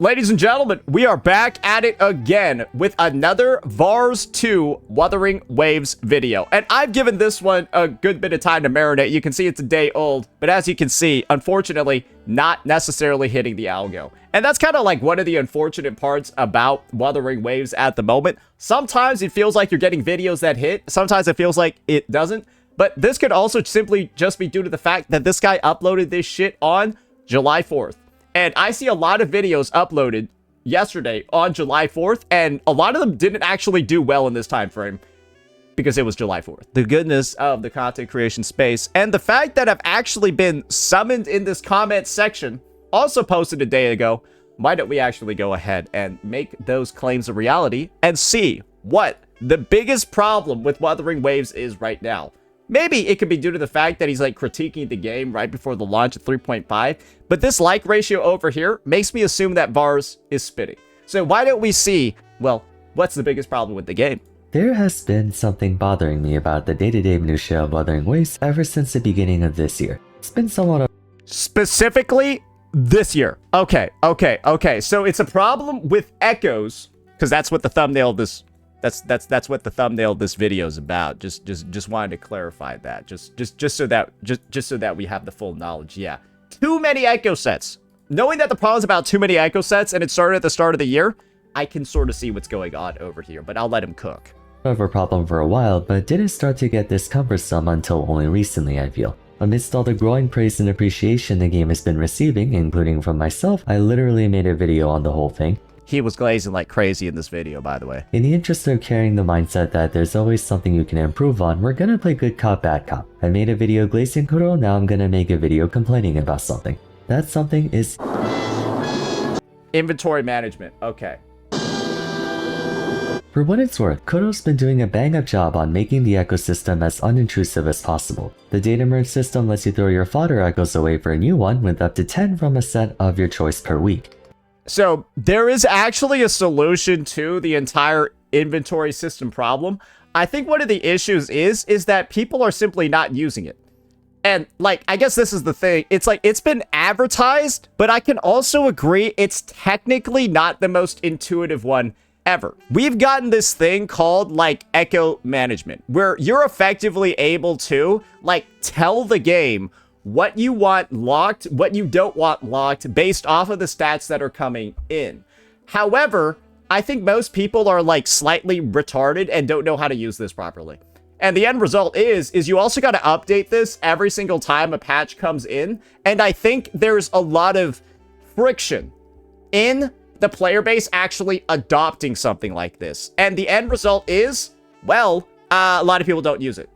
Ladies and gentlemen, we are back at it again with another Vars 2 Wuthering Waves video. And I've given this one a good bit of time to marinate. You can see it's a day old, but as you can see, unfortunately, not necessarily hitting the algo. And that's kind of like one of the unfortunate parts about Wuthering Waves at the moment. Sometimes it feels like you're getting videos that hit. Sometimes it feels like it doesn't. But this could also simply just be due to the fact that this guy uploaded this shit on July 4th. And I see a lot of videos uploaded yesterday on July 4th, and a lot of them didn't actually do well in this time frame because it was July 4th. The goodness of the content creation space, and the fact that I've actually been summoned in this comment section, also posted a day ago. Why don't we actually go ahead and make those claims a reality and see what the biggest problem with Wuthering Waves is right now? Maybe it could be due to the fact that he's like critiquing the game right before the launch of 3.5, but this like ratio over here makes me assume that Vars is spitting. So why don't we see, well, what's the biggest problem with the game? There has been something bothering me about the day-to-day minutiae of Wuthering Waves ever since the beginning of this year. It's been somewhat of... Specifically, this year. Okay. So it's a problem with echoes, because that's what the thumbnail of this... That's what the thumbnail of this video is about. Just wanted to clarify that. Just so that we have the full knowledge. Yeah. Too many echo sets. Knowing that the problem is about too many echo sets and it started at the start of the year, I can sort of see what's going on over here, but I'll let him cook. of a problem for a while, but didn't start to get this cumbersome until only recently, I feel. Amidst all the growing praise and appreciation the game has been receiving, including from myself, I literally made a video on the whole thing. He was glazing like crazy in this video, by the way. In the interest of carrying the mindset that there's always something you can improve on, we're gonna play good cop, bad cop. I made a video glazing Kuro, now I'm gonna make a video complaining about something. That something is... inventory management, okay. For what it's worth, Kuro's been doing a bang-up job on making the ecosystem as unintrusive as possible. The data merge system lets you throw your fodder echoes away for a new one with up to 10 from a set of your choice per week. So there is actually a solution to the entire inventory system problem. I think one of the issues is that people are simply not using it. And like, I guess this is the thing. It's like, it's been advertised, but I can also agree it's technically not the most intuitive one ever. We've gotten this thing called like echo management, where you're effectively able to like tell the game what you want locked, what you don't want locked based off of the stats that are coming in. However, I think most people are like slightly retarded and don't know how to use this properly. And the end result is you also got to update this every single time a patch comes in. And I think there's a lot of friction in the player base actually adopting something like this. And the end result is, well, a lot of people don't use it.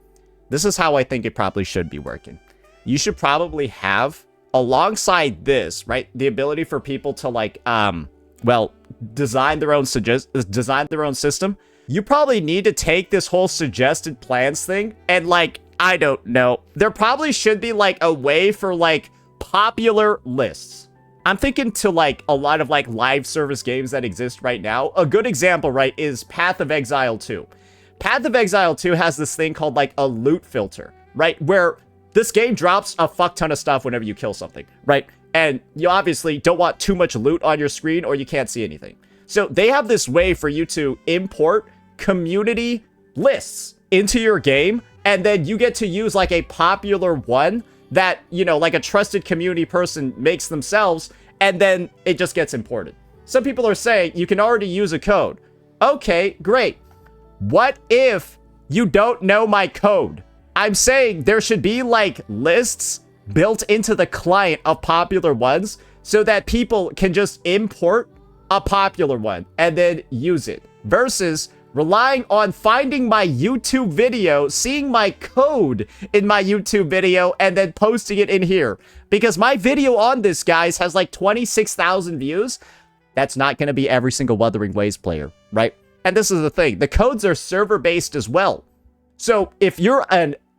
This is how I think it probably should be working. You should probably have, alongside this, right, the ability for people to like, well, design their own system. You probably need to take this whole suggested plans thing and like, I don't know, there probably should be like a way for like popular lists. I'm thinking to like a lot of like live service games that exist right now. A good example, right, is Path of Exile 2. Path of Exile 2 has this thing called like a loot filter, right, where this game drops a fuck ton of stuff whenever you kill something, right? And you obviously don't want too much loot on your screen or you can't see anything. So they have this way for you to import community lists into your game, and then you get to use like a popular one that, you know, like a trusted community person makes themselves, and then it just gets imported. Some people are saying you can already use a code. Okay, great. What if you don't know my code? I'm saying there should be like lists built into the client of popular ones so that people can just import a popular one and then use it, versus relying on finding my YouTube video, seeing my code in my YouTube video, and then posting it in here. Because my video on this, guys, has like 26,000 views. That's not going to be every single Wuthering Waves player, right? And this is the thing. The codes are server-based as well. So if you're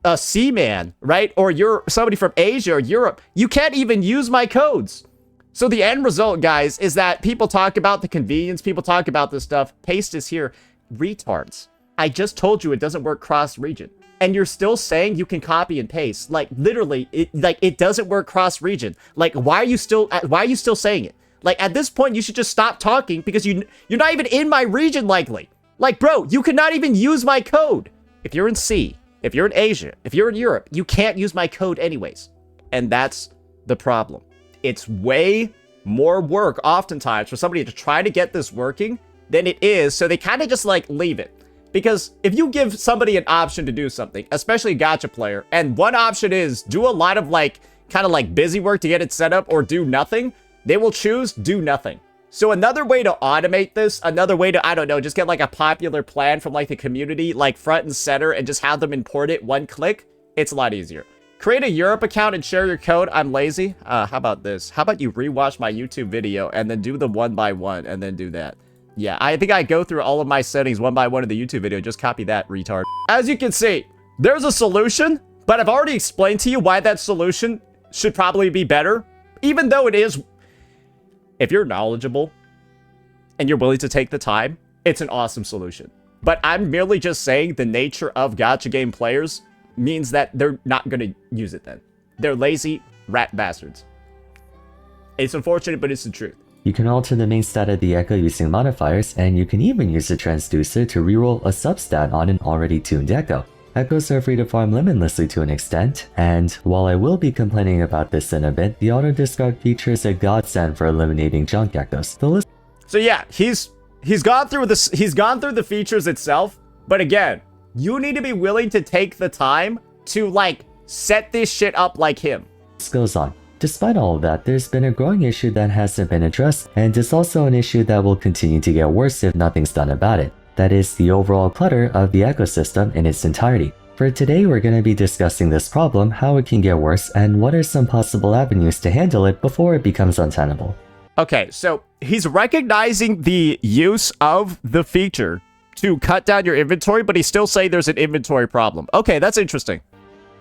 a seaman, right? Or you're somebody from Asia or Europe, you can't even use my codes. So the end result, guys, is that people talk about the convenience. People talk about this stuff. Paste is here. Retards. I just told you it doesn't work cross-region. And you're still saying you can copy and paste. Like, literally, it doesn't work cross-region. Like, why are you still saying it? Like, at this point, you should just stop talking because you're not even in my region, likely. Like, bro, you could not even use my code. If you're in C, if you're in Asia, if you're in Europe, you can't use my code anyways. And that's the problem. It's way more work, oftentimes, for somebody to try to get this working than it is, so they kind of just, like, leave it. Because if you give somebody an option to do something, especially a gacha player, and one option is do a lot of, like, kind of like busy work to get it set up or do nothing, they will choose do nothing. So another way to automate this, another way to, I don't know, just get like a popular plan from like the community, like front and center, and just have them import it one click, it's a lot easier. Create a Europe account and share your code. I'm lazy. How about this? How about you rewatch my YouTube video and then do the one by one and then do that? Yeah, I think I go through all of my settings one by one in the YouTube video. Just copy that, retard. As you can see, there's a solution, but I've already explained to you why that solution should probably be better, even though it is. If you're knowledgeable and you're willing to take the time, it's an awesome solution. But I'm merely just saying the nature of gacha game players means that they're not going to use it then. They're lazy rat bastards. It's unfortunate, but it's the truth. You can alter the main stat of the echo using modifiers, and you can even use the transducer to reroll a substat on an already tuned echo. Echoes are free to farm limitlessly to an extent, and while I will be complaining about this in a bit, the auto discard feature is a godsend for eliminating junk echoes. So yeah, he's gone through this. He's gone through the features itself, but again, you need to be willing to take the time to like set this shit up like him. This goes on. Despite all of that, there's been a growing issue that hasn't been addressed, and it's also an issue that will continue to get worse if nothing's done about it. That is the overall clutter of the ecosystem in its entirety. For today, we're going to be discussing this problem, how it can get worse, and what are some possible avenues to handle it before it becomes untenable. Okay, so he's recognizing the use of the feature to cut down your inventory, but he's still saying there's an inventory problem. Okay, that's interesting.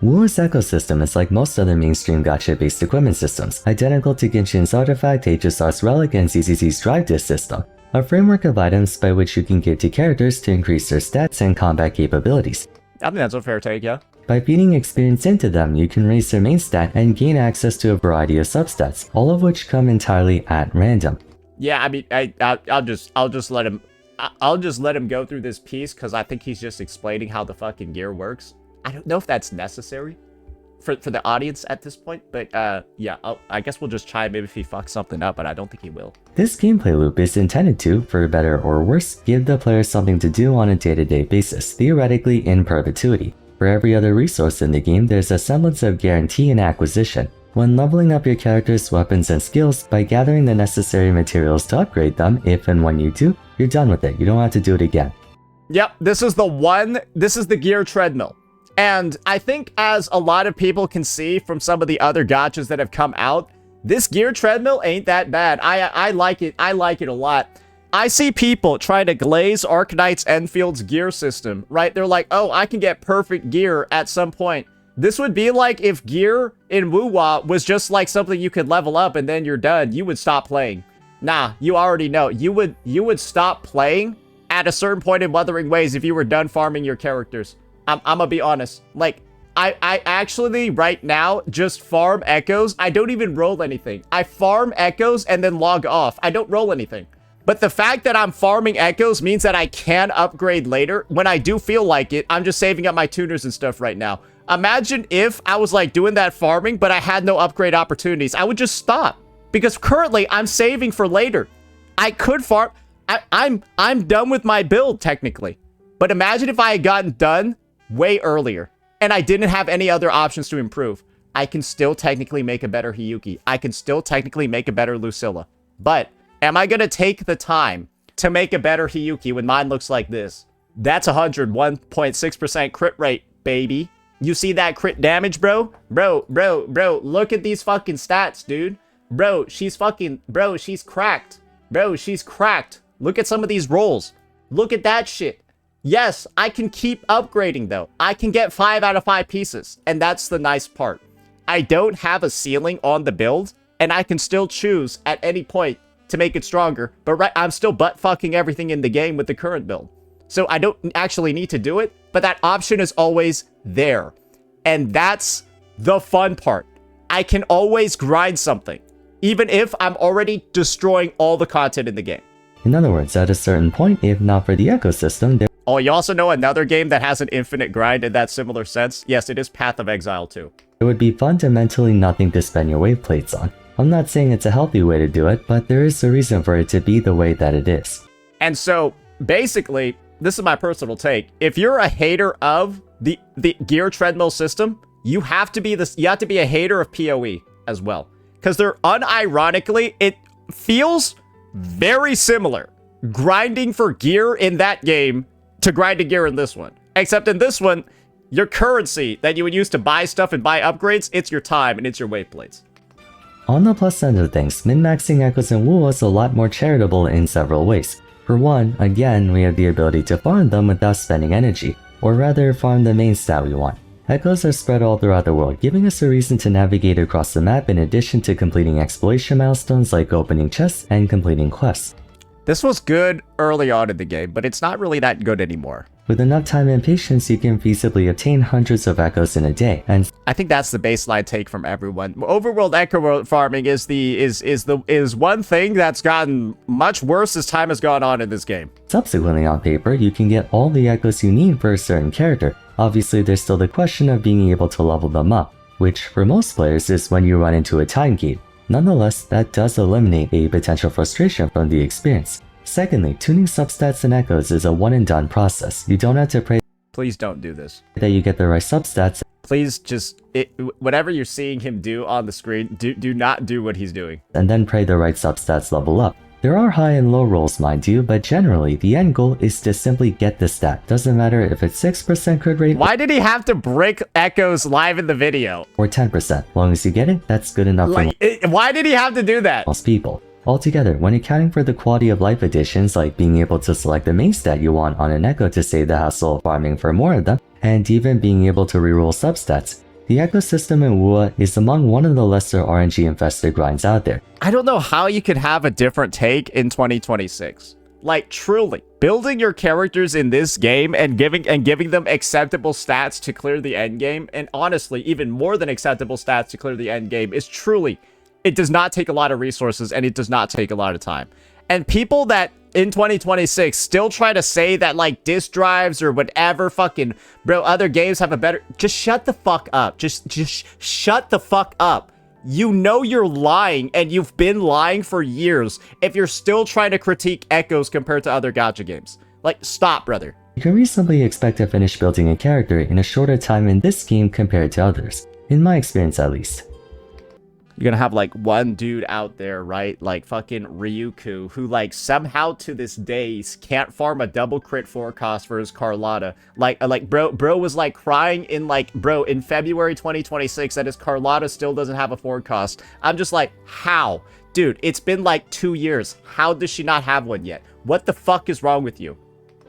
Wu's ecosystem is like most other mainstream gacha-based equipment systems, identical to Genshin's Artifact, HSR's Relic, and ZZZ's Drive Disc system. A framework of items by which you can give to characters to increase their stats and combat capabilities. I think that's a fair take, yeah. By feeding experience into them, you can raise their main stat and gain access to a variety of substats, all of which come entirely at random. Yeah, I mean, I'll just let him go through this piece because I think he's just explaining how the fucking gear works. I don't know if that's necessary for the audience at this point, but yeah, I guess we'll just chime in if he fucks something up, but I don't think he will. This gameplay loop is intended to, for better or worse, give the player something to do on a day-to-day basis, theoretically in perpetuity. For every other resource in the game, there's a semblance of guarantee and acquisition. When leveling up your character's weapons and skills by gathering the necessary materials to upgrade them, if and when you do, you're done with it. You don't have to do it again. Yep, this is the gear treadmill. And I think as a lot of people can see from some of the other gachas that have come out, this gear treadmill ain't that bad. I like it. I like it a lot. I see people trying to glaze Arknight's Enfield's gear system, right? They're like, oh, I can get perfect gear at some point. This would be like if gear in Wuwa was just like something you could level up and then you're done. You would stop playing. Nah, you already know. You would stop playing at a certain point in Wuthering Waves if you were done farming your characters. I'm gonna be honest. Like, I actually right now just farm echoes. I don't even roll anything. I farm echoes and then log off. I don't roll anything. But the fact that I'm farming echoes means that I can upgrade later when I do feel like it. I'm just saving up my tuners and stuff right now. Imagine if I was like doing that farming, but I had no upgrade opportunities. I would just stop because currently I'm saving for later. I could farm. I'm done with my build technically. But imagine if I had gotten done way earlier and I didn't have any other options to improve. I can still technically make a better Hiyuki. I can still technically make a better Lucilla. But am I going to take the time to make a better Hiyuki when mine looks like this? That's 101.6% crit rate, baby. You see that crit damage, bro? Bro, look at these fucking stats, dude. Bro, she's cracked. Bro, she's cracked. Look at some of these rolls. Look at that shit. Yes, I can keep upgrading though. I can get 5 out of 5 pieces, and that's the nice part. I don't have a ceiling on the build, and I can still choose at any point to make it stronger, but I'm still butt fucking everything in the game with the current build. So I don't actually need to do it, but that option is always there. And that's the fun part. I can always grind something. even if I'm already destroying all the content in the game. In other words, at a certain point, if not for the ecosystem, there Oh, you also know another game that has an infinite grind in that similar sense? Yes, it is Path of Exile 2. would be fundamentally nothing to spend your wave plates on. I'm not saying it's a healthy way to do it, but there is a reason for it to be the way that it is. And so, basically, this is my personal take. If you're a hater of the gear treadmill system, you have to be a hater of PoE as well. Because they're unironically, it feels very similar. Grinding for gear in that game to grinding gear in this one. Except in this one, your currency that you would use to buy stuff and buy upgrades, it's your time and it's your wave plates. On the plus end of things, min-maxing echoes in WoW is a lot more charitable in several ways. For one, again, we have the ability to farm them without spending energy, or rather farm the main stat we want. Echoes are spread all throughout the world, giving us a reason to navigate across the map in addition to completing exploration milestones like opening chests and completing quests. This was good early on in the game, but it's not really that good anymore. With enough time and patience, you can feasibly obtain hundreds of echoes in a day, and I think that's the baseline take from everyone. Overworld echo farming is one thing that's gotten much worse as time has gone on in this game. subsequently on paper, you can get all the echoes you need for a certain character. Obviously, there's still the question of being able to level them up, which for most players is when you run into a time gate. Nonetheless, that does eliminate a potential frustration from the experience. Secondly, tuning substats and echoes is a one-and-done process. You don't have to pray Please don't do this. that you get the right substats, Please just, whatever you're seeing him do on the screen, do not do what he's doing. and then pray the right substats level up. There are high and low rolls, mind you, but generally, the end goal is to simply get the stat. Doesn't matter if it's 6% crit rate Why did he have to break echoes live in the video? or 10%. Long as you get it, that's good enough for Why did he have to do that? most people. Altogether, when accounting for the quality of life additions like being able to select the main stat you want on an echo to save the hassle of farming for more of them, and even being able to reroll substats, the ecosystem in WoA is among one of the lesser RNG-infested grinds out there. I don't know how you could have a different take in 2026. Like, truly, building your characters in this game and giving them acceptable stats to clear the end game, and honestly, even more than acceptable stats to clear the end game, is truly, it does not take a lot of resources and it does not take a lot of time. And people that in 2026 still try to say that like disk drives or whatever fucking bro other games have a better, just shut the fuck up. Just shut the fuck up. You know you're lying, and you've been lying for years if you're still trying to critique echoes compared to other gacha games. Like, stop, brother. You can reasonably expect to finish building a character in a shorter time in this game compared to others, in my experience at least. You're gonna have like one dude out there, right? Like fucking Ryuku, who like somehow to this day can't farm a double crit forecast for his Carlotta. Like bro was like crying in in February 2026 that his Carlotta still doesn't have a forecast. I'm just like, how? Dude, it's been like 2 years. How does she not have one yet? What the fuck is wrong with you?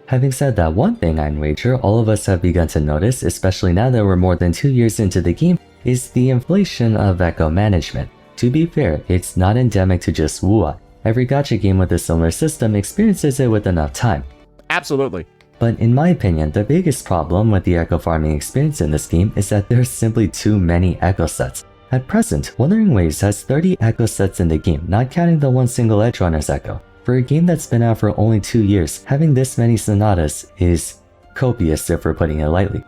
Having said that, one thing I'd wager all of us have begun to notice, especially now that we're more than 2 years into the game, is the inflation of echo management. To be fair, it's not endemic to just WoA. Every gacha game with a similar system experiences it with enough time. Absolutely. But in my opinion, the biggest problem with the echo farming experience in this game is that there's simply too many echo sets. At present, Wuthering Waves has 30 echo sets in the game, not counting the one single Edge Runner's echo. For a game that's been out for only 2 years, having this many sonatas is copious if we're putting it lightly.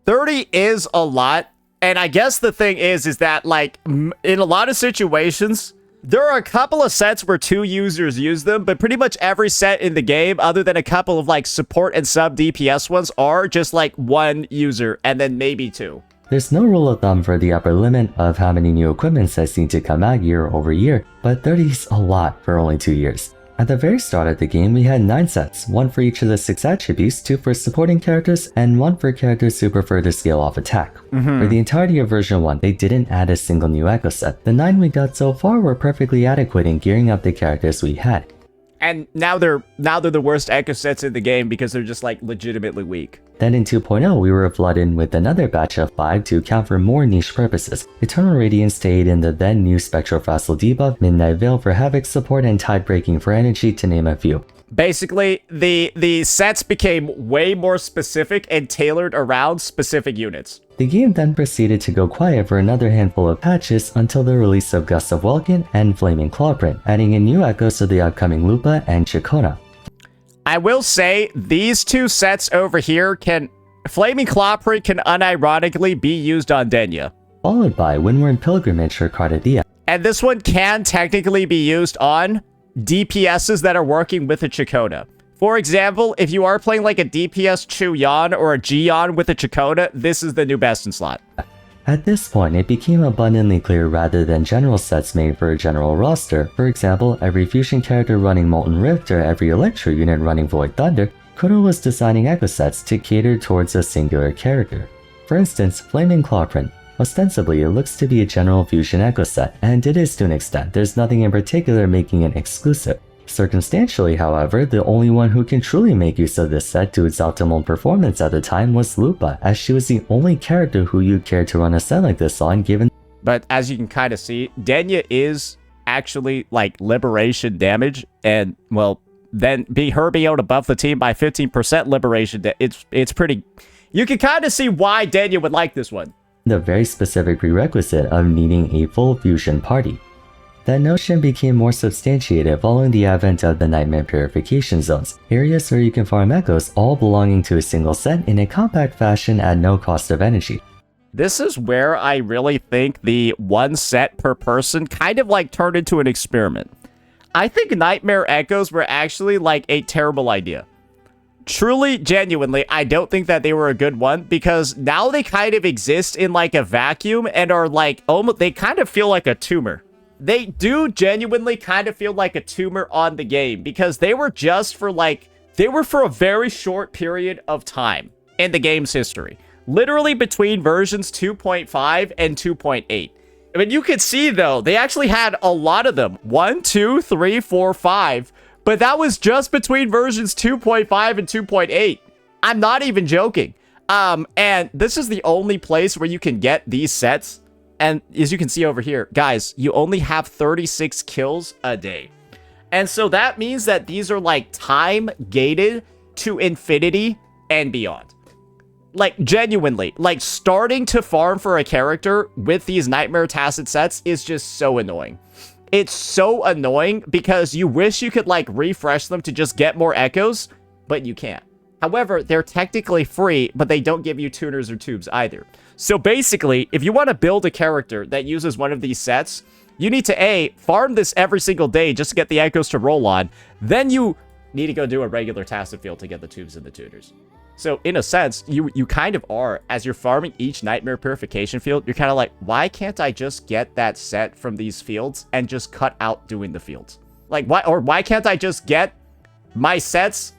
30 is a lot. And I guess the thing is that like in a lot of situations, there are a couple of sets where 2 users use them, but pretty much every set in the game, other than a couple of like support and sub DPS ones, are just like 1 user and then maybe 2. There's no rule of thumb for the upper limit of how many new equipment sets need to come out year over year, but 30 is a lot for only 2 years. At the very start of the game, we had 9 sets, 1 for each of the 6 attributes, 2 for supporting characters, and 1 for characters who prefer to scale off attack. For the entirety of version 1, they didn't add a single new echo set. The 9 we got so far were perfectly adequate in gearing up the characters we had. And now they're the worst echo sets in the game because they're just like legitimately weak. Then in 2.0, we were flooded with another batch of 5 to account for more niche purposes. Eternal Radiance to aid in the then new Spectral Facile debuff, Midnight Veil for Havoc support, and Tide Breaking for energy, to name a few. Basically, the sets became way more specific and tailored around specific units. The game then proceeded to go quiet for another handful of patches until the release of Gust of Welkin and Flaming Clawprint, adding in new echoes to the upcoming Lupa and Chikona. I will say, these two sets over here Flaming Clawprint can unironically be used on Denya. Followed by Windward Pilgrimage for Cardadia. And this one can technically be used on DPSs that are working with a Chikona. For example, if you are playing like a DPS Chuyan or a Gion with a Chikona, this is the new best in slot. At this point, it became abundantly clear rather than general sets made for a general roster. For example, every fusion character running Molten Rift or every Electro unit running Void Thunder, Kodo was designing echo sets to cater towards a singular character. For instance, Flaming Clawprint. Ostensibly, it looks to be a general fusion echo set, and it is to an extent. There's nothing in particular making it exclusive. Circumstantially, however, the only one who can truly make use of this set to its optimal performance at the time was Lupa, as she was the only character who you'd care to run a set like this on given. But as you can kind of see, Denya is actually like liberation damage, and well, then her being able to buff the team by 15% liberation, it's pretty. You can kind of see why Denya would like this one. The very specific prerequisite of needing a full fusion party. That notion became more substantiated following the advent of the Nightmare Purification Zones, areas where you can farm echoes all belonging to a single set in a compact fashion at no cost of energy. This is where I really think the one set per person kind of like turned into an experiment. I think Nightmare Echoes were actually like a terrible idea. Truly, genuinely, I don't think that they were a good one because now they kind of exist in like a vacuum and are like almost, they kind of feel like a tumor. They do genuinely kind of feel like a tumor on the game because they were just for like, they were for a very short period of time in the game's history. Literally between versions 2.5 and 2.8. I mean, you could see though, they actually had a lot of them. 1, 2, 3, 4, 5. But that was just between versions 2.5 and 2.8. I'm not even joking. And this is the only place where you can get these sets. And as you can see over here, guys, you only have 36 kills a day. And so that means that these are like time gated to infinity and beyond. Like genuinely, like starting to farm for a character with these Nightmare Tacit sets is just so annoying. It's so annoying because you wish you could like refresh them to just get more echoes, but you can't. However, they're technically free, but they don't give you tuners or tubes either. So basically, if you want to build a character that uses one of these sets, you need to A, farm this every single day just to get the echoes to roll on. Then you need to go do a regular tacit field to get the tubes and the tuners. So in a sense, you kind of are, as you're farming each Nightmare Purification field, you're kind of like, why can't I just get that set from these fields and just cut out doing the fields? Like, why can't I just get my sets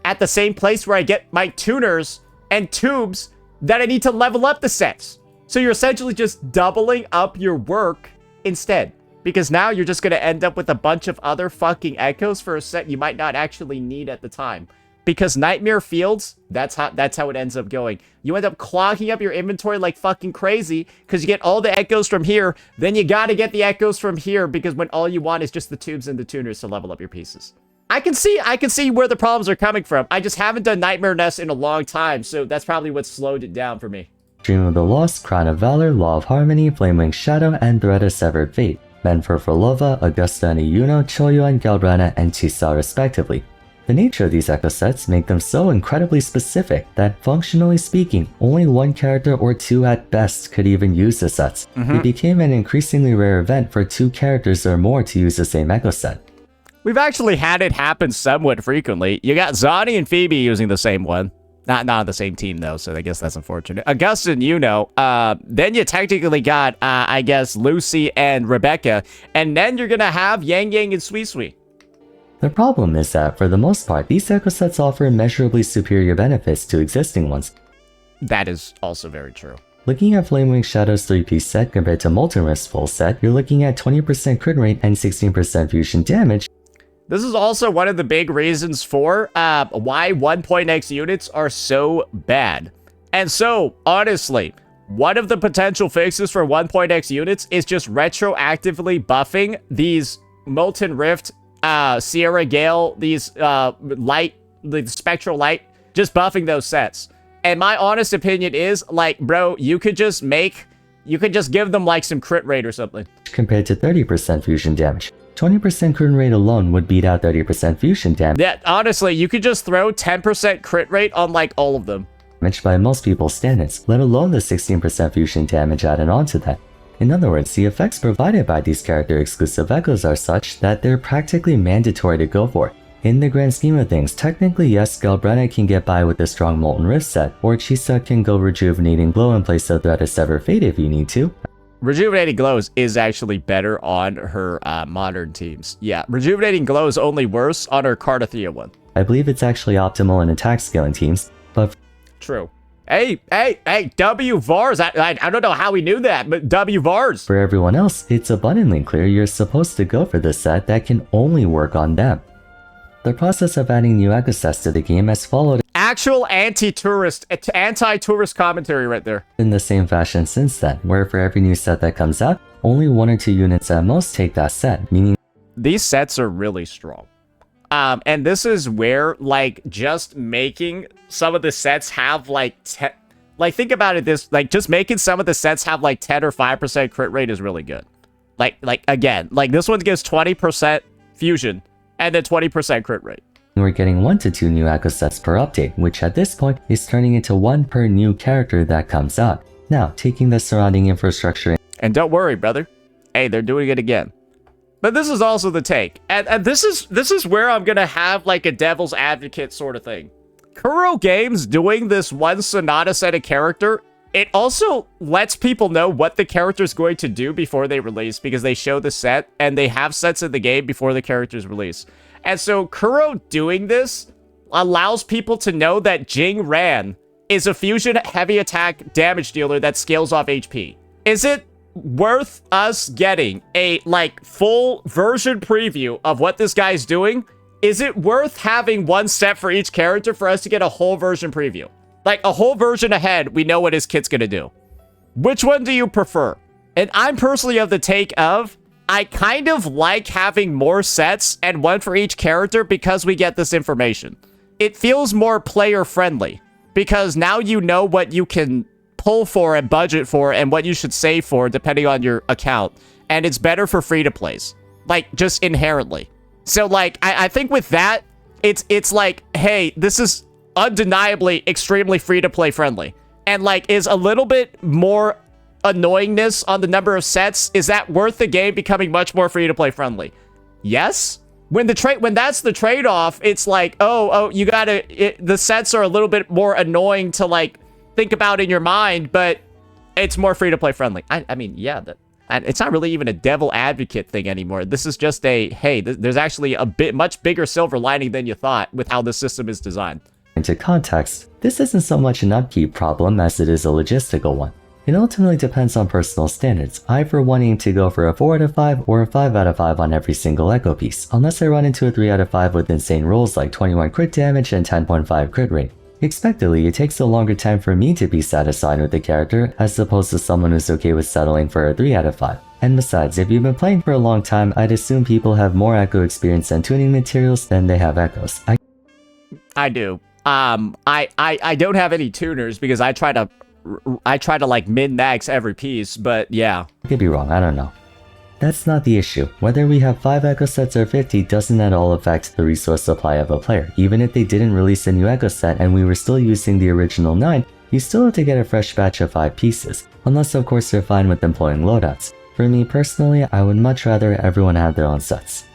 at the same place where I get my tuners and tubes that I need to level up the sets? So you're essentially just doubling up your work instead. Because now you're just going to end up with a bunch of other fucking echoes for a set you might not actually need at the time. Because Nightmare Fields, that's how it ends up going. You end up clogging up your inventory like fucking crazy because you get all the echoes from here, then you gotta get the echoes from here because when all you want is just the tubes and the tuners to level up your pieces. I can see where the problems are coming from. I just haven't done Nightmare Nest in a long time, so that's probably what slowed it down for me. Dream of the Lost, Crown of Valor, Law of Harmony, Flamewing Shadow, and Thread of Severed Fate. meant for Frolova, Augusta and Iyuno, Choyuan, Galbrana, and Chisa respectively. The nature of these echo sets make them so incredibly specific that, functionally speaking, only one character or two at best could even use the sets. It became an increasingly rare event for two characters or more to use the same echo set. We've actually had it happen somewhat frequently. You got Zani and Phoebe using the same one. Not on the same team, though, so I guess that's unfortunate. Augusta and Iyuno. Then you technically got, I guess, Lucy and Rebecca. And then you're going to have Yang Yang and Sui Sui. The problem is that, for the most part, these echo sets offer immeasurably superior benefits to existing ones. That is also very true. Looking at Flamewing Shadow's 3-piece set compared to Molten Rift's full set, you're looking at 20% crit rate and 16% fusion damage. This is also one of the big reasons for why 1.x units are so bad. And so, honestly, one of the potential fixes for 1.x units is just retroactively buffing these Molten Rift Sierra Gale, these light, the spectral light, just buffing those sets. And my honest opinion is, like, bro, you could just give them like some crit rate or something. Compared to 30% fusion damage. 20% crit rate alone would beat out 30% fusion damage. Yeah, honestly, you could just throw 10% crit rate on like all of them. By most people's standards, let alone the 16% fusion damage added onto that. In other words, the effects provided by these character exclusive echoes are such that they're practically mandatory to go for. In the grand scheme of things, technically yes, Galbretta can get by with a strong Molten Rift set, or Chisa can go Rejuvenating Glow and place a threat of Sever Fate if you need to. Rejuvenating Glows is actually better on her modern teams. Yeah, Rejuvenating Glow is only worse on her Cardathea one. I believe it's actually optimal in attack scaling teams, but... True. Hey, W Vars, I don't know how we knew that, but W Vars. For everyone else, it's abundantly clear you're supposed to go for the set that can only work on them. The process of adding new echo sets to the game has followed actual anti-tourist commentary right there. In the same fashion since then, where for every new set that comes out, only 1 or 2 units at most take that set, meaning these sets are really strong. And this is where, like, just making some of the sets have, like, think about it this, like, just making some of the sets have, like, 10 or 5% crit rate is really good. Like, again, like, this one gives 20% fusion, and then 20% crit rate. We're getting 1 to 2 new echo sets per update, which at this point is turning into 1 per new character that comes out. Now, taking the surrounding infrastructure... And don't worry, brother. Hey, they're doing it again. But this is also the take. And this is where I'm gonna have like a devil's advocate sort of thing. Kuro Games doing this one Sonata set of character, it also lets people know what the character's going to do before they release, because they show the set and they have sets in the game before the character's release. And so Kuro doing this allows people to know that Jing Ran is a fusion heavy attack damage dealer that scales off HP. Is it worth us getting a like full version preview of what this guy's doing? Is it worth having 1 set for each character for us to get a whole version preview? Like a whole version ahead, we know what his kit's gonna do. Which one do you prefer? And I'm personally of the take of, I kind of like having more sets and 1 for each character because we get this information. It feels more player friendly because now you know what you can pull for and budget for and what you should save for depending on your account. And it's better for free-to-plays. Like, just inherently. So, like, I think with that, it's like, hey, this is undeniably extremely free-to-play friendly. And, like, is a little bit more annoyingness on the number of sets, is that worth the game becoming much more free-to-play friendly? Yes? When that's the trade-off, it's like, oh, you gotta... the sets are a little bit more annoying to, like, think about in your mind, but it's more free-to-play friendly. I mean, yeah, it's not really even a devil advocate thing anymore. This is just a, hey, there's actually a much bigger silver lining than you thought with how the system is designed. Into context, this isn't so much an upkeep problem as it is a logistical one. It ultimately depends on personal standards. I for one aim to go for a 4 out of 5 or a 5 out of 5 on every single echo piece, unless I run into a 3 out of 5 with insane rolls like 21 crit damage and 10.5 crit rate. Expectedly, it takes a longer time for me to be satisfied with the character as opposed to someone who's okay with settling for a 3 out of 5. And besides, if you've been playing for a long time, I'd assume people have more echo experience and tuning materials than they have echoes. I do. I don't have any tuners because I try to like min-max every piece, but yeah. I could be wrong, I don't know. That's not the issue. Whether we have 5 echo sets or 50 doesn't at all affect the resource supply of a player. Even if they didn't release a new echo set and we were still using the original 9, you still have to get a fresh batch of 5 pieces, unless of course you're fine with employing loadouts. For me personally, I would much rather everyone have their own sets.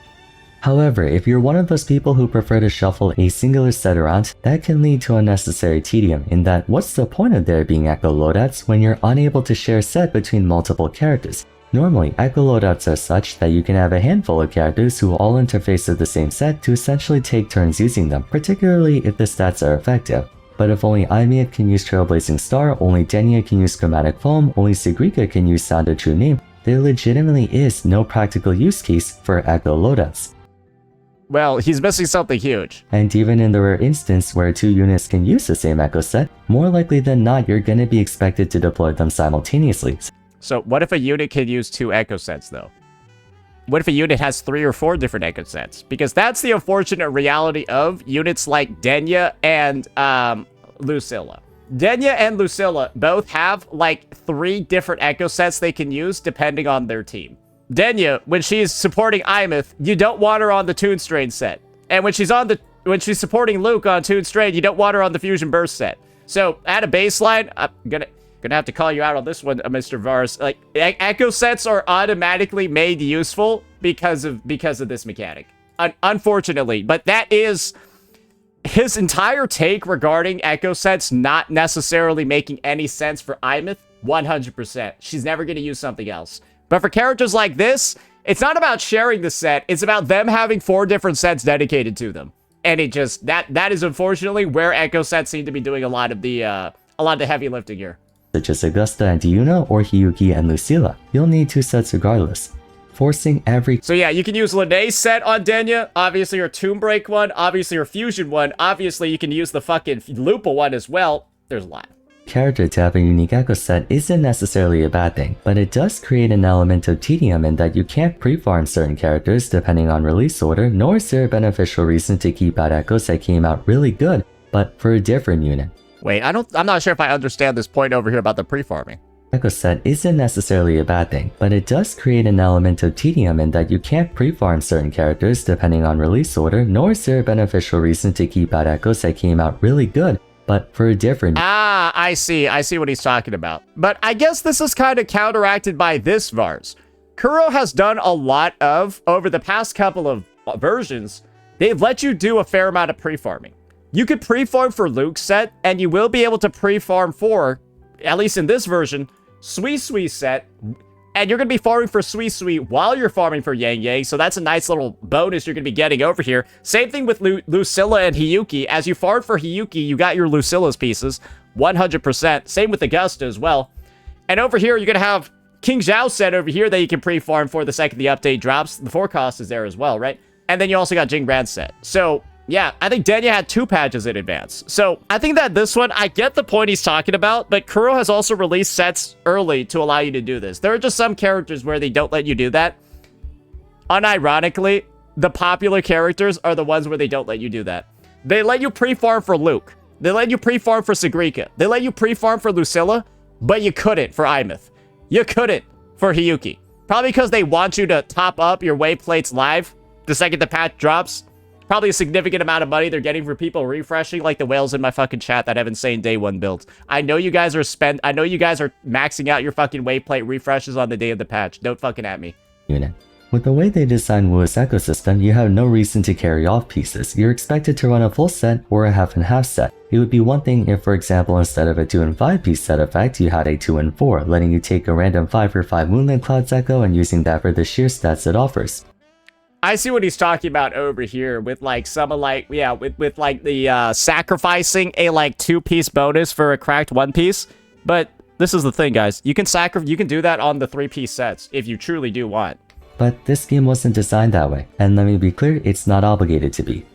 However, if you're one of those people who prefer to shuffle a singular set around, that can lead to unnecessary tedium in that what's the point of there being echo loadouts when you're unable to share set between multiple characters? Normally, echo loadouts are such that you can have a handful of characters who all interface with the same set to essentially take turns using them, particularly if the stats are effective. But if only Aimia can use Trailblazing Star, only Denia can use Chromatic Foam, only Sigrika can use Sound of True Name, there legitimately is no practical use case for echo loadouts. Well, he's missing something huge. And even in the rare instance where 2 units can use the same echo set, more likely than not you're gonna be expected to deploy them simultaneously. So what if a unit can use 2 echo sets though? what if a unit has 3 or 4 different echo sets? Because that's the unfortunate reality of units like Denya and Lucilla. Denya and Lucilla both have like 3 different echo sets they can use depending on their team. Denya, when she's supporting Imeth, you don't want her on the Toon Strain set. And when she's supporting Luke on Toon Strain, you don't want her on the Fusion Burst set. So at a baseline, I'm gonna have to call you out on this one, Mr. Vars. Like, echo sets are automatically made useful because of this mechanic. Unfortunately, but that is his entire take regarding echo sets not necessarily making any sense for Imeth. 100%. She's never gonna use something else. But for characters like this, it's not about sharing the set. It's about them having 4 different sets dedicated to them. And it just, that is unfortunately where echo sets seem to be doing a lot of the heavy lifting here. Such as Augusta and Yuna, or Hiyuki and Lucilla. You'll need 2 sets regardless. Forcing every... So yeah, you can use Linnea's set on Denya, obviously her Tomb Break one, obviously her Fusion one, obviously you can use the fucking Lupa one as well. There's a lot. Character to have a unique echo set isn't necessarily a bad thing, but it does create an element of tedium in that you can't pre-farm certain characters depending on release order, nor is there a beneficial reason to keep out echoes that came out really good, but for a different unit. Wait, I'm not sure if I understand this point over here about the pre-farming. Echo set isn't necessarily a bad thing, but it does create an element of tedium in that you can't pre-farm certain characters depending on release order, nor is there a beneficial reason to keep out echoes that came out really good, but for a different... Ah, I see what he's talking about. But I guess this is kind of counteracted by this Vars. Kuro has done a lot of, over the past couple of versions, they've let you do a fair amount of pre-farming. You could pre-farm for Luke's set, and you will be able to pre-farm for, at least in this version, Sui set, and you're going to be farming for Sui while you're farming for Yang Yang, so that's a nice little bonus you're going to be getting over here. Same thing with Lucilla and Hiyuki. As you farm for Hiyuki, you got your Lucilla's pieces, 100%. Same with Augusta as well. And over here, you're going to have King Zhao set over here that you can pre-farm for the second the update drops. The forecast is there as well, right? And then you also got Jing Brand set. So... yeah, I think Denya had 2 patches in advance. So I think that this one, I get the point he's talking about, but Kuro has also released sets early to allow you to do this. There are just some characters where they don't let you do that. Unironically, the popular characters are the ones where they don't let you do that. They let you pre-farm for Luke. They let you pre-farm for Sigrika. They let you pre-farm for Lucilla, but you couldn't for Imeth. You couldn't for Hiyuki. Probably because they want you to top up your wayplates live the second the patch drops. Probably a significant amount of money they're getting for people refreshing, like the whales in my fucking chat that have insane day 1 builds. I know you guys are maxing out your fucking wayplate refreshes on the day of the patch. Don't fucking at me. Unit. With the way they design Wu's ecosystem, you have no reason to carry off pieces. You're expected to run a full set or a half and half set. It would be one thing if, for example, instead of a 2 and 5 piece set effect, you had a 2 and 4, letting you take a random 5 for 5 Moonlit Clouds Echo and using that for the sheer stats it offers. I see what he's talking about over here with like some of like, yeah, with like the sacrificing a like 2-piece bonus for a cracked 1-piece. But this is the thing, guys. You can do that on the 3-piece sets if you truly do want. But this game wasn't designed that way, and let me be clear, it's not obligated to be.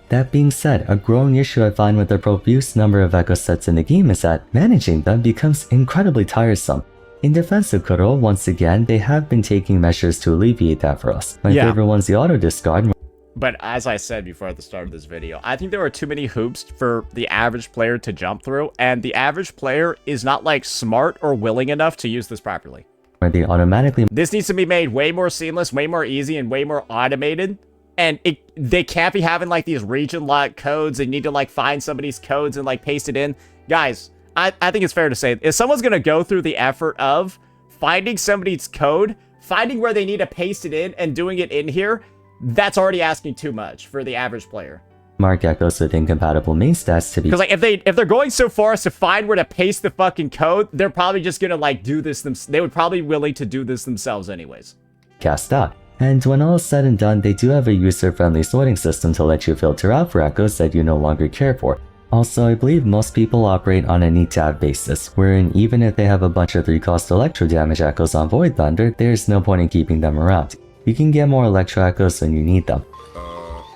That being said, a growing issue I find with the profuse number of echo sets in the game is that managing them becomes incredibly tiresome. In defense of Kuro, once again, they have been taking measures to alleviate that for us. My favorite one's the auto discard. But as I said before at the start of this video, I think there are too many hoops for the average player to jump through, and the average player is not like smart or willing enough to use this properly. Where they automatically... This needs to be made way more seamless, way more easy, and way more automated. And they can't be having like these region lock codes. They need to like find somebody's codes and like paste it in. Guys, I think it's fair to say, if someone's going to go through the effort of finding somebody's code, finding where they need to paste it in, and doing it in here, that's already asking too much for the average player. Mark echoes with incompatible main stats to be... Because like if they're going so far as to find where to paste the fucking code, they're probably just going to like do this they would probably be willing to do this themselves anyways. Cast out. And when all is said and done, they do have a user-friendly sorting system to let you filter out for echoes that you no longer care for. Also, I believe most people operate on a need-to-have basis, wherein even if they have a bunch of 3-cost electro damage echoes on Void Thunder, there's no point in keeping them around. You can get more electro echoes when you need them.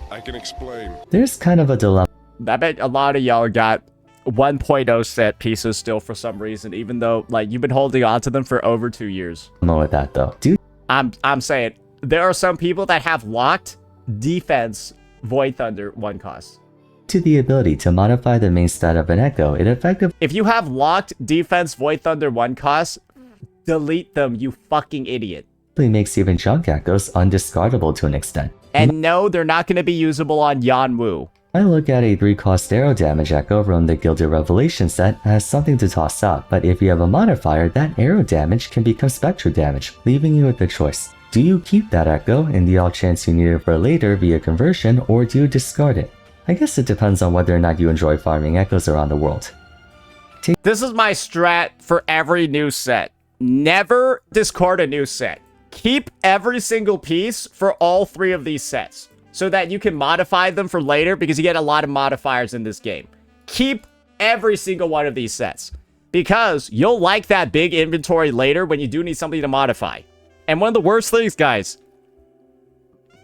I can explain. There's kind of a dilemma. I bet a lot of y'all got 1.0 set pieces still for some reason, even though like you've been holding on to them for over 2 years. With that though. Dude, I'm saying there are some people that have locked defense Void Thunder 1 cost. To the ability to modify the main stat of an Echo, it effectively If you have locked defense Void Thunder 1 cost, delete them, you fucking idiot. makes even junk Echoes undiscardable to an extent. And no, they're not going to be usable on Yanwu. I look at a 3-cost arrow damage Echo from the Gilded Revelation set as something to toss out, but if you have a modifier, that arrow damage can become Spectre damage, leaving you with the choice. Do you keep that Echo in the off chance you need it for later via conversion, or do you discard it? I guess it depends on whether or not you enjoy farming Echoes around the world. This is my strat for every new set. Never discard a new set. Keep every single piece for all 3 of these sets, so that you can modify them for later, because you get a lot of modifiers in this game. Keep every single one of these sets, because you'll like that big inventory later when you do need something to modify. And one of the worst things, guys,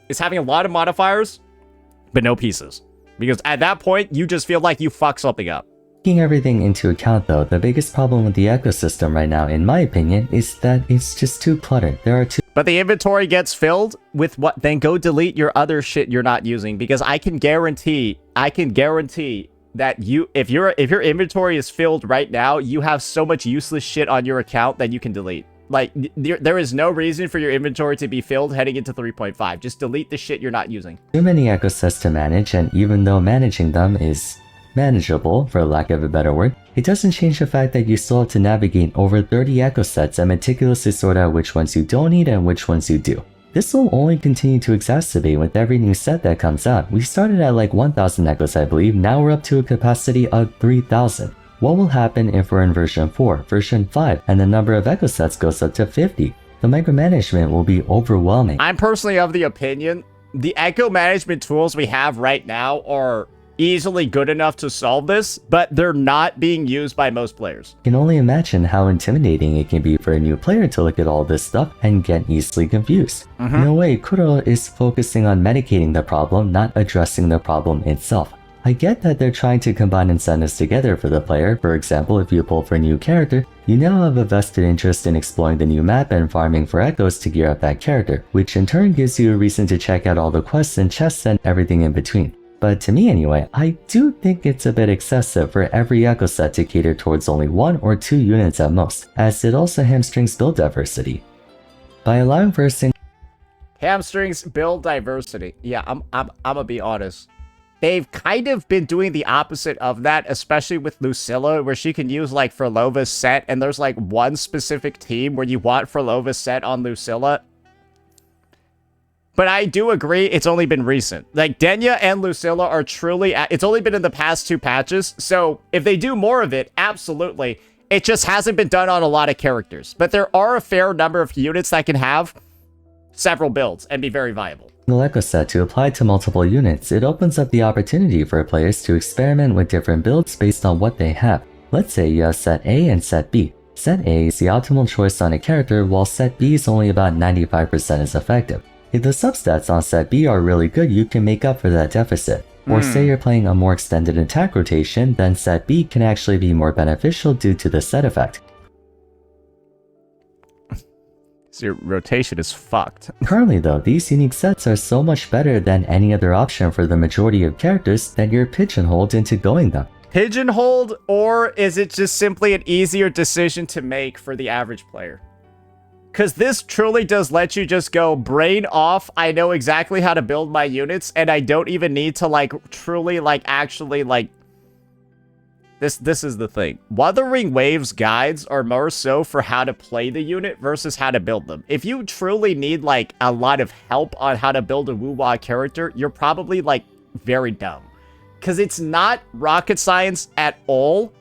is having a lot of modifiers, but no pieces. Because at that point, you just feel like you fucked something up. Taking everything into account though, the biggest problem with the ecosystem right now, in my opinion, is that it's just too cluttered. There are too But the inventory gets filled with what? Then go delete your other shit you're not using, because I can guarantee that if your inventory is filled right now, you have so much useless shit on your account that you can delete. Like, there is no reason for your inventory to be filled heading into 3.5. Just delete the shit you're not using. too many echo sets to manage, and even though managing them is manageable, for lack of a better word, it doesn't change the fact that you still have to navigate over 30 echo sets and meticulously sort out which ones you don't need and which ones you do. This will only continue to exacerbate with every new set that comes out. We started at like 1,000 echoes, I believe, now we're up to a capacity of 3,000. What will happen if we're in version 4, version 5, and the number of echo sets goes up to 50? The micromanagement will be overwhelming. I'm personally of the opinion the echo management tools we have right now are easily good enough to solve this, but they're not being used by most players. I can only imagine how intimidating it can be for a new player to look at all this stuff and get easily confused. In a way, Kuro is focusing on medicating the problem, not addressing the problem itself. I get that they're trying to combine incentives together for the player. For example, if you pull for a new character, you now have a vested interest in exploring the new map and farming for echoes to gear up that character, which in turn gives you a reason to check out all the quests and chests and everything in between. But to me anyway, I do think it's a bit excessive for every echo set to cater towards only 1 or 2 units at most, as it also hamstrings build diversity. By allowing for Hamstrings build diversity. Yeah, I'm gonna be honest. They've kind of been doing the opposite of that, especially with Lucilla, where she can use like Furlova's set, and there's like one specific team where you want Furlova's set on Lucilla. But I do agree it's only been recent. Like, Denya and Lucilla are truly... It's only been in the past 2 patches, so if they do more of it, absolutely. It just hasn't been done on a lot of characters. But there are a fair number of units that can have several builds and be very viable. echo set to apply to multiple units, it opens up the opportunity for players to experiment with different builds based on what they have. Let's say you have set A and set B. Set A is the optimal choice on a character, while set B is only about 95% as effective. If the substats on set B are really good, you can make up for that deficit. Or say you're playing a more extended attack rotation, then set B can actually be more beneficial due to the set effect. So your rotation is fucked. Currently though, these unique sets are so much better than any other option for the majority of characters that you're pigeonholed into going them. Pigeonholed, or is it just simply an easier decision to make for the average player? Because this truly does let you just go brain off. I know exactly how to build my units, and I don't even need to, like, truly, like, actually, like... This is the thing. Wuthering Waves guides are more so for how to play the unit versus how to build them. If you truly need, like, a lot of help on how to build a Wuwa character, you're probably, like, very dumb. Because it's not rocket science at all.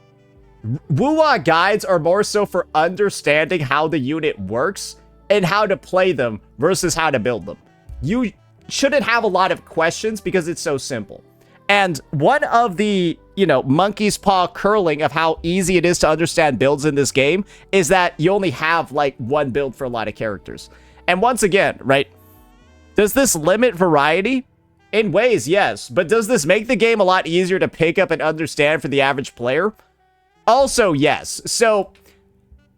Wuwa guides are more so for understanding how the unit works and how to play them versus how to build them. You shouldn't have a lot of questions because it's so simple. And one of the, monkey's paw curling of how easy it is to understand builds in this game is that you only have, like, one build for a lot of characters. And once again, right, does this limit variety? In ways, yes. But does this make the game a lot easier to pick up and understand for the average player? Also, yes. So,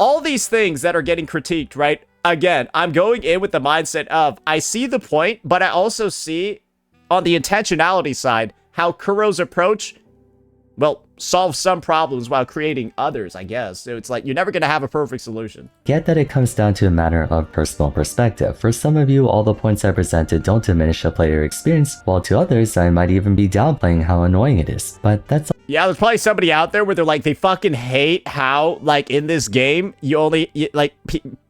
all these things that are getting critiqued, right, again, I'm going in with the mindset of, I see the point, but I also see, on the intentionality side, how Kuro's approach, well, solves some problems while creating others, I guess. So it's like, you're never going to have a perfect solution. Get that it comes down to a matter of personal perspective. For some of you, all the points I presented don't diminish a player experience, while to others, I might even be downplaying how annoying it is. But that's Yeah, there's probably somebody out there where they're like, they fucking hate how, like, in this game,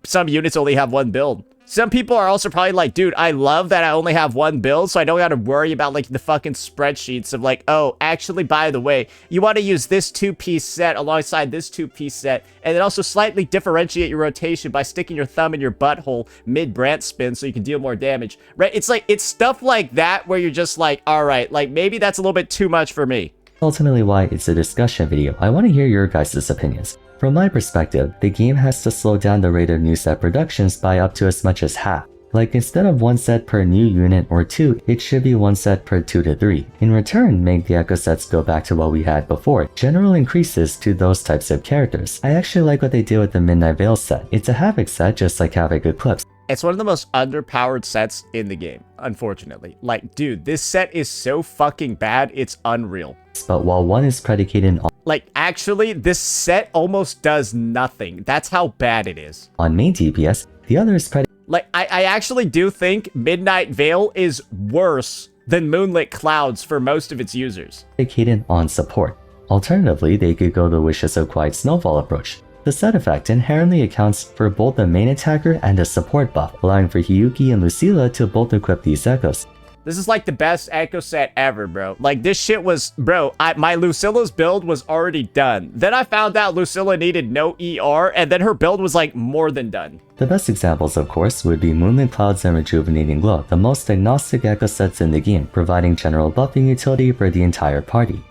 some units only have one build. Some people are also probably like, dude, I love that I only have one build, so I don't gotta worry about, like, the fucking spreadsheets of, like, oh, actually, by the way, you want to use this 2-piece set alongside this 2-piece set, and then also slightly differentiate your rotation by sticking your thumb in your butthole mid-branch spin so you can deal more damage, right? It's like, it's stuff like that where you're just like, all right, like, maybe that's a little bit too much for me. ultimately why it's a discussion video. I want to hear your guys' opinions. From my perspective, the game has to slow down the rate of new set productions by up to as much as half. Like, instead of 1 set per new unit or 2, it should be 1 set per 2 to 3. In return, make the echo sets go back to what we had before. General increases to those types of characters. I actually like what they did with the Midnight Veil set. It's a Havoc set just like Havoc Eclipse. It's one of the most underpowered sets in the game, unfortunately. Like, dude, this set is so fucking bad, it's unreal. But while one is predicated Like, actually, this set almost does nothing. That's how bad it is. on main DPS, the other is Like, I actually do think Midnight Veil is worse than Moonlit Clouds for most of its users. predicated on support. Alternatively, they could go the Wishes of Quiet Snowfall approach. The set effect inherently accounts for both the main attacker and a support buff, allowing for Hiyuki and Lucilla to both equip these echoes. This is like the best echo set ever, bro. Like, this shit was, bro, my Lucilla's build was already done. Then I found out Lucilla needed no ER, and then her build was like more than done. The best examples, of course, would be Moonlit Clouds and Rejuvenating Glow, the most agnostic echo sets in the game, providing general buffing utility for the entire party.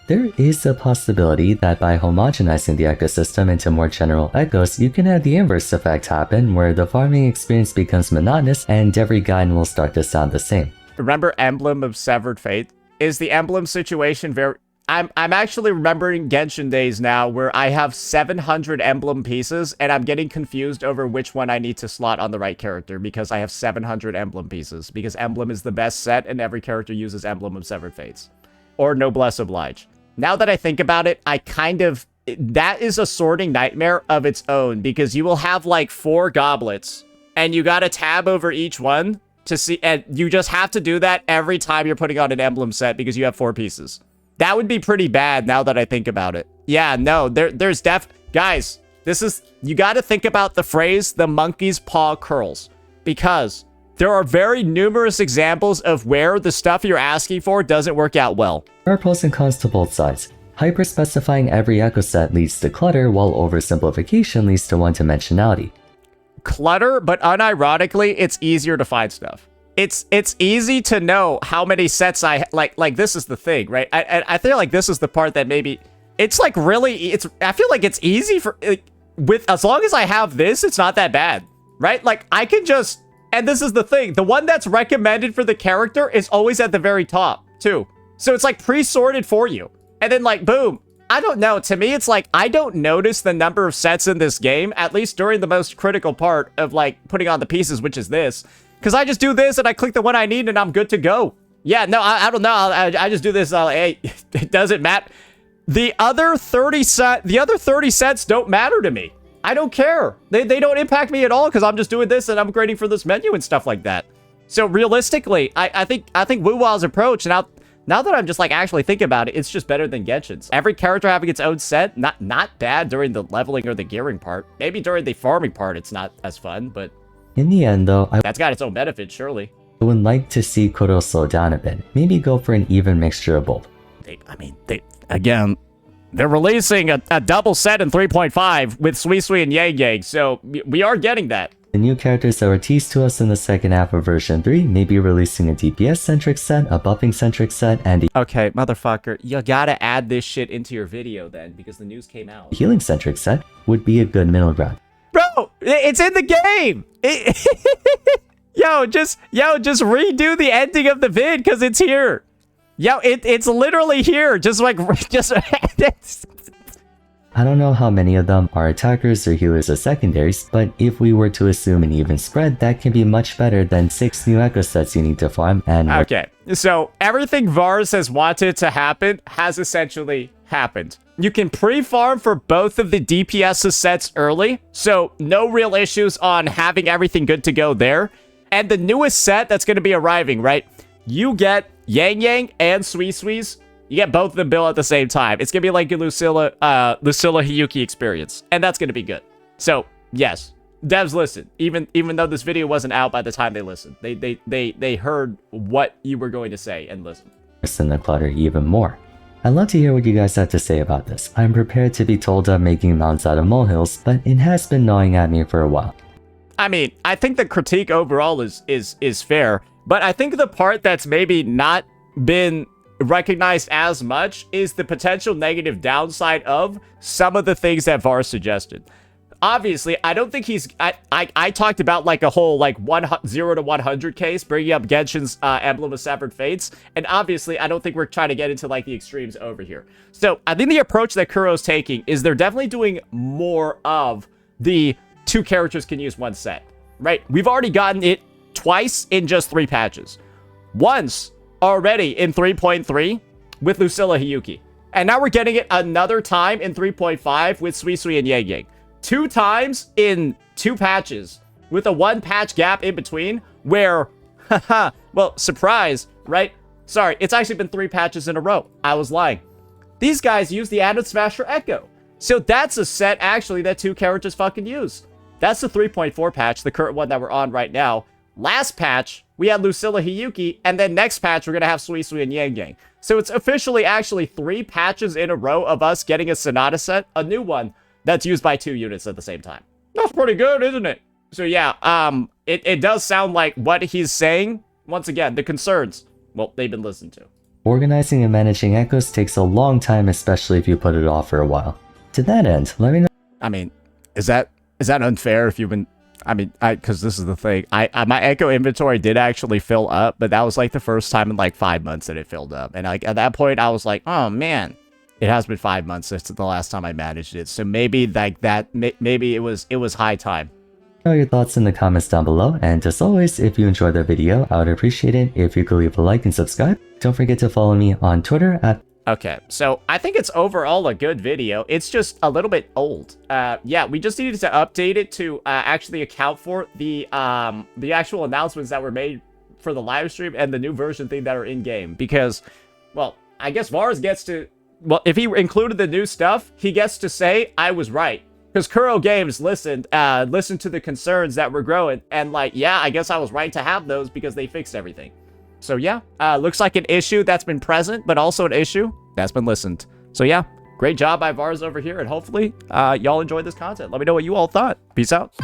There is a possibility that by homogenizing the ecosystem into more general echoes, you can have the inverse effect happen, where the farming experience becomes monotonous and every guide will start to sound the same. Remember Emblem of Severed Fate? Is the Emblem situation very... I'm actually remembering Genshin days now where I have 700 Emblem pieces and I'm getting confused over which one I need to slot on the right character because I have 700 Emblem pieces. Because Emblem is the best set and every character uses Emblem of Severed Fates. Or Noblesse Oblige. Now that I think about it, that is a sorting nightmare of its own because you will have like 4 goblets and you gotta tab over each one to see, and you just have to do that every time you're putting on an emblem set because you have 4 pieces. That would be pretty bad now that I think about it. Yeah, no, there's guys, you gotta think about the phrase, the monkey's paw curls, because there are very numerous examples of where the stuff you're asking for doesn't work out well. There are pros and cons to both sides. Hyper-specifying every echo set leads to clutter, while oversimplification leads to one-dimensionality. Clutter, but unironically, it's easier to find stuff. It's easy to know how many sets I like. This is the thing, right? I feel like this is the part that maybe it's like really. I feel like it's easy for as long as I have this, it's not that bad, right? Like I can just. And this is the thing, the one that's recommended for the character is always at the very top, too. So it's like pre-sorted for you. And then like, boom. I don't know, to me, it's like, I don't notice the number of sets in this game, at least during the most critical part of like putting on the pieces, which is this. Because I just do this and I click the one I need and I'm good to go. Yeah, no, I don't know, I just do this, hey, it doesn't matter. The other 30 sets don't matter to me. I don't care. They don't impact me at all because I'm just doing this and I'm upgrading for this menu and stuff like that. So realistically, I think Wu-Wa's approach, now that I'm just like actually thinking about it, it's just better than Genshin's. Every character having its own set, not bad during the leveling or the gearing part. Maybe during the farming part, it's not as fun, but in the end, though, that's got its own benefits, surely. I would like to see Kuro slow down a bit. Maybe go for an even mixture of both. Again. They're releasing a double set in 3.5 with Sui Sui and Yang Yang, so we are getting that. The new characters that were teased to us in the second half of version 3 may be releasing a DPS-centric set, a buffing-centric set, and a okay, motherfucker, you gotta add this shit into your video then, because the news came out. healing-centric set would be a good middle ground. Bro, it's in the game! Yo, just redo the ending of the vid, because it's here. Yo, it's literally here. I don't know how many of them are attackers or healers or secondaries, but if we were to assume an even spread, that can be much better than 6 new echo sets you need to farm and Okay, so everything Vars has wanted to happen has essentially happened. You can pre-farm for both of the DPS sets early, so no real issues on having everything good to go there. And the newest set that's going to be arriving, right? You get Yang Yang and Sui Sui's. You get both of them built at the same time. It's going to be like a Lucilla Hiyuki experience, and that's going to be good. So, yes, devs listen. Even though this video wasn't out by the time they listened. They heard what you were going to say and listened. in the clutter even more. I'd love to hear what you guys have to say about this. I'm prepared to be told I'm making mountains out of molehills, but it has been gnawing at me for a while. I mean, I think the critique overall is fair, but I think the part that's maybe not been recognized as much is the potential negative downside of some of the things that Var suggested. Obviously, I don't think he's... I talked about like a whole like 0 to 100 case, bringing up Genshin's Emblem of Severed Fates, and obviously I don't think we're trying to get into like the extremes over here. So I think the approach that Kuro's taking is they're definitely doing more of the 2 characters can use 1 set, right? We've already gotten it twice in just 3 patches. Once already in 3.3 with Lucilla Hiyuki. And now we're getting it another time in 3.5 with Sui Sui and Yang Yang. 2 times in 2 patches with a 1 patch gap in between where, haha, well, surprise, right? Sorry, it's actually been 3 patches in a row. I was lying. These guys use the added Smasher Echo. So that's a set actually that 2 characters fucking use. That's the 3.4 patch, the current one that we're on right now. Last patch, we had Lucilla Hiyuki, and then next patch, we're going to have Sui Sui and Yang Yang. So it's officially actually 3 patches in a row of us getting a Sonata set, a new one, that's used by 2 units at the same time. That's pretty good, isn't it? So yeah, it does sound like what he's saying. Once again, the concerns, well, they've been listened to. Organizing and managing echoes takes a long time, especially if you put it off for a while. To that end, let me know. I mean, is that unfair if you've been... I mean, because this is the thing. My Echo inventory did actually fill up, but that was like the first time in like 5 months that it filled up. And like at that point, I was like, oh man, it has been 5 months since the last time I managed it. So maybe like that, maybe it was high time. Know your thoughts in the comments down below. And as always, if you enjoyed the video, I would appreciate it if you could leave a like and subscribe. Don't forget to follow me on Twitter at... Okay, so I think it's overall a good video. It's just a little bit old. Yeah, we just needed to update it to actually account for the actual announcements that were made for the live stream and the new version thing that are in game. Because, well, I guess Vars gets to, well, if he included the new stuff, he gets to say I was right. Because Kuro Games listened to the concerns that were growing, and like, yeah, I guess I was right to have those because they fixed everything. So yeah, looks like an issue that's been present, but also an issue that's been listened. So yeah, great job by Vars over here, and hopefully y'all enjoyed this content. Let me know what you all thought. Peace out.